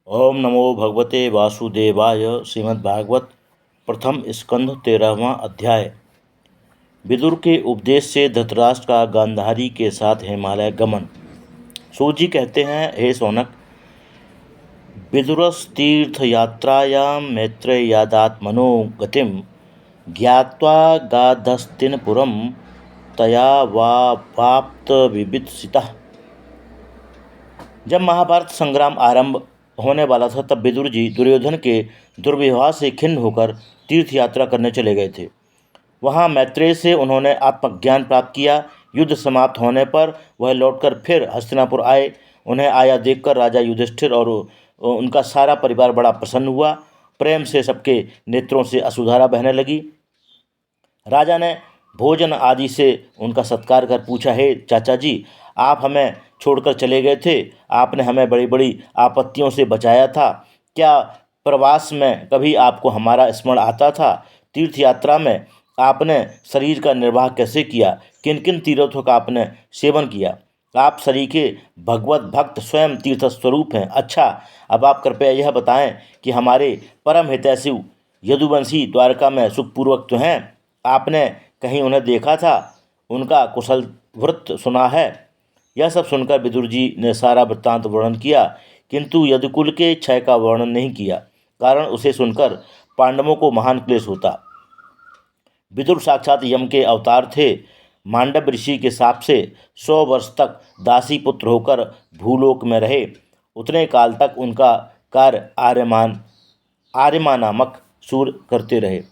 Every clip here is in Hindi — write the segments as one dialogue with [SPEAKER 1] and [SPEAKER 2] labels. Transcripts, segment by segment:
[SPEAKER 1] ओम नमो भगवते वासुदेवाय। श्रीमद्भागवत प्रथम स्कंध 13वां अध्याय। विदुर के उपदेश से धृतराष्ट्र का गांधारी के साथ हिमालय गमन। सूत जी कहते हैं, हे सौनक, विदुरस्तीर्थयात्रायां मैत्रेयादात्मनो गतिम ज्ञात्वा गाधस्तिनपुरं तया वाप्त विवित्सितः। जब महाभारत संग्राम आरंभ होने वाला था तब विदुर जी दुर्योधन के दुर्व्यवहार से खिन्न होकर तीर्थ यात्रा करने चले गए थे। वहाँ मैत्रेय से उन्होंने आत्मज्ञान प्राप्त किया। युद्ध समाप्त होने पर वह लौटकर फिर हस्तिनापुर आए। उन्हें आया देखकर राजा युधिष्ठिर और उनका सारा परिवार बड़ा प्रसन्न हुआ। प्रेम से सबके नेत्रों से अश्रुधारा बहने लगी। राजा ने भोजन आदि से उनका सत्कार कर पूछा, हे चाचा जी, आप हमें छोड़कर चले गए थे। आपने हमें बड़ी बड़ी आपत्तियों से बचाया था। क्या प्रवास में कभी आपको हमारा स्मरण आता था? तीर्थ यात्रा में आपने शरीर का निर्वाह कैसे किया? किन किन तीर्थों का आपने सेवन किया? आप सरीखे भगवत भक्त स्वयं तीर्थ स्वरूप हैं। अच्छा, अब आप कृपया यह बताएं कि हमारे परम हितैषी यदुवंशी द्वारका में सुखपूर्वक तो हैं? आपने कहीं उन्हें देखा था? उनका कुशल वृत्त सुना है? यह सब सुनकर विदुर जी ने सारा वृत्तांत वर्णन किया, किंतु यदुकुल के क्षय का वर्णन नहीं किया, कारण उसे सुनकर पांडवों को महान क्लेश होता। विदुर साक्षात यम के अवतार थे। मांडव ऋषि के शाप से 100 वर्ष तक दासी पुत्र होकर भूलोक में रहे। उतने काल तक उनका कार्य आर्यमा नामक सूर करते रहे।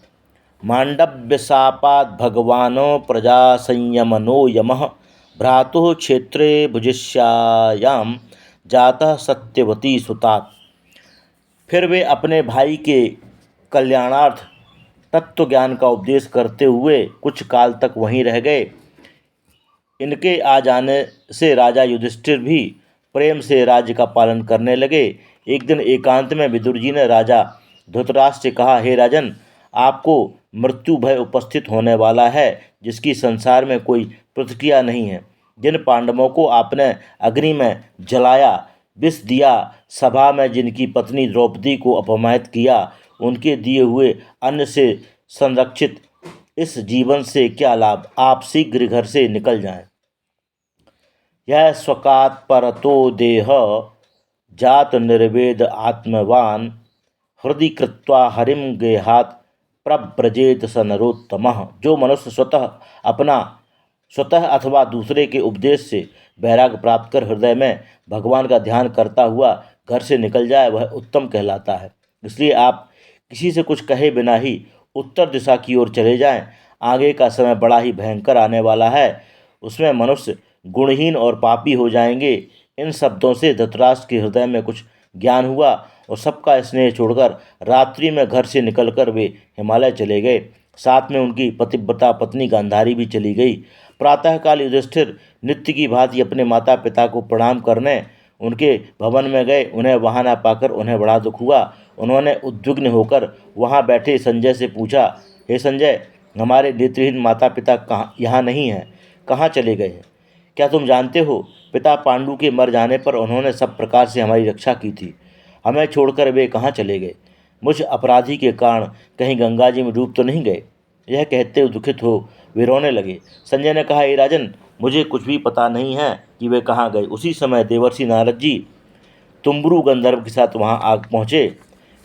[SPEAKER 1] मांडव्यशापात् भगवानो प्रजा संयमनो यमः भ्रातुः क्षेत्रे भुजिष्यायां जातः सत्यवती सुतात्। फिर वे अपने भाई के कल्याणार्थ तत्व ज्ञान का उपदेश करते हुए कुछ काल तक वहीं रह गए। इनके आ जाने से राजा युधिष्ठिर भी प्रेम से राज्य का पालन करने लगे। एक दिन एकांत में विदुर जी ने राजा धृतराष्ट्र से कहा, हे राजन, आपको मृत्यु भय उपस्थित होने वाला है, जिसकी संसार में कोई प्रतिक्रिया नहीं है। जिन पांडवों को आपने अग्नि में जलाया, विष दिया, सभा में जिनकी पत्नी द्रौपदी को अपमानित किया, उनके दिए हुए अन्न से संरक्षित इस जीवन से क्या लाभ? आप शीघ्र घर से निकल जाएं। यह स्वकात परतो देह जात निर्वेद आत्मवान हृदय कृत्वा हरिम गेहात प्रव्रजेत स नरोत्तमः। जो मनुष्य स्वतः अथवा दूसरे के उपदेश से वैराग्य प्राप्त कर हृदय में भगवान का ध्यान करता हुआ घर से निकल जाए, वह उत्तम कहलाता है। इसलिए आप किसी से कुछ कहे बिना ही उत्तर दिशा की ओर चले जाएं। आगे का समय बड़ा ही भयंकर आने वाला है। उसमें मनुष्य गुणहीन और पापी हो जाएंगे। इन शब्दों से धृतराष्ट्र के हृदय में कुछ ज्ञान हुआ और सबका स्नेह छोड़कर रात्रि में घर से निकलकर वे हिमालय चले गए। साथ में उनकी पतिव्रता पत्नी गांधारी भी चली गई। प्रातःकाल युधिष्ठिर नित्य की भांति अपने माता पिता को प्रणाम करने उनके भवन में गए। उन्हें वहां न पाकर उन्हें बड़ा दुख हुआ। उन्होंने उद्विग्न होकर वहां बैठे संजय से पूछा, हे संजय, हमारे नेत्रहीन माता पिता यहाँ नहीं हैं, कहाँ चले गए हैं? क्या तुम जानते हो, पिता पांडु के मर जाने पर उन्होंने सब प्रकार से हमारी रक्षा की थी। हमें छोड़कर वे कहाँ चले गए? मुझ अपराधी के कारण कहीं गंगा जी में डूब तो नहीं गए? यह कहते हुए दुखित हो वे रोने लगे। संजय ने कहा, हे राजन, मुझे कुछ भी पता नहीं है कि वे कहाँ गए। उसी समय देवर्षि नारद जी तुम्बरु गंधर्व के साथ वहाँ आ पहुँचे।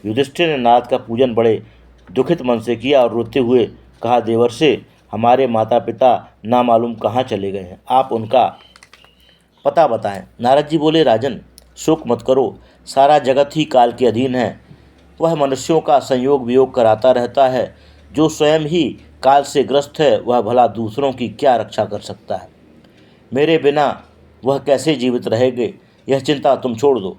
[SPEAKER 1] युधिष्ठिर ने नारद का पूजन बड़े दुखित मन से किया और रोते हुए कहा, देवर्षि, हमारे माता पिता ना मालूम कहाँ चले गए हैं, आप उनका पता बताएं। नारद जी बोले, राजन, शोक मत करो, सारा जगत ही काल के अधीन है। वह मनुष्यों का संयोग वियोग कराता रहता है। जो स्वयं ही काल से ग्रस्त है, वह भला दूसरों की क्या रक्षा कर सकता है? मेरे बिना वह कैसे जीवित रहेंगे, यह चिंता तुम छोड़ दो।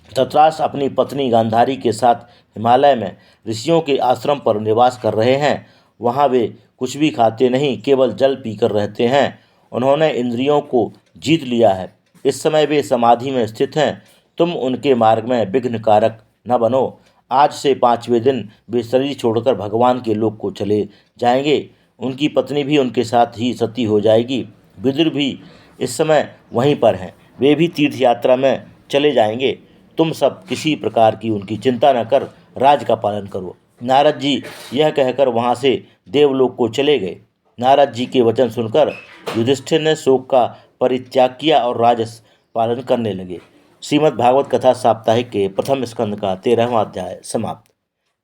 [SPEAKER 1] धृतराष्ट्र अपनी पत्नी गांधारी के साथ हिमालय में ऋषियों के आश्रम पर निवास कर रहे हैं। वहाँ वे कुछ भी खाते नहीं, केवल जल पीकर रहते हैं। उन्होंने इंद्रियों को जीत लिया है। इस समय वे समाधि में स्थित हैं। तुम उनके मार्ग में विघ्न कारक न बनो। आज से 5वें दिन वे शरीर छोड़कर भगवान के लोक को चले जाएंगे। उनकी पत्नी भी उनके साथ ही सती हो जाएगी। विदुर भी इस समय वहीं पर हैं। वे भी तीर्थ यात्रा में चले जाएंगे। तुम सब किसी प्रकार की उनकी चिंता न कर राज का पालन करो। नारद जी यह कहकर वहाँ से देवलोक को चले गए। नारद जी के वचन सुनकर युधिष्ठिर ने शोक का परित्याग किया और राजस पालन करने लगे। श्रीमद् भागवत कथा साप्ताहिक के प्रथम स्कंद का 13वां अध्याय समाप्त।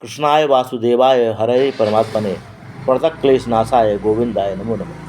[SPEAKER 1] कृष्णाय वासुदेवाय हरये परमात्मने प्रणतक्लेशनाशाय गोविंदाय नमो नमः।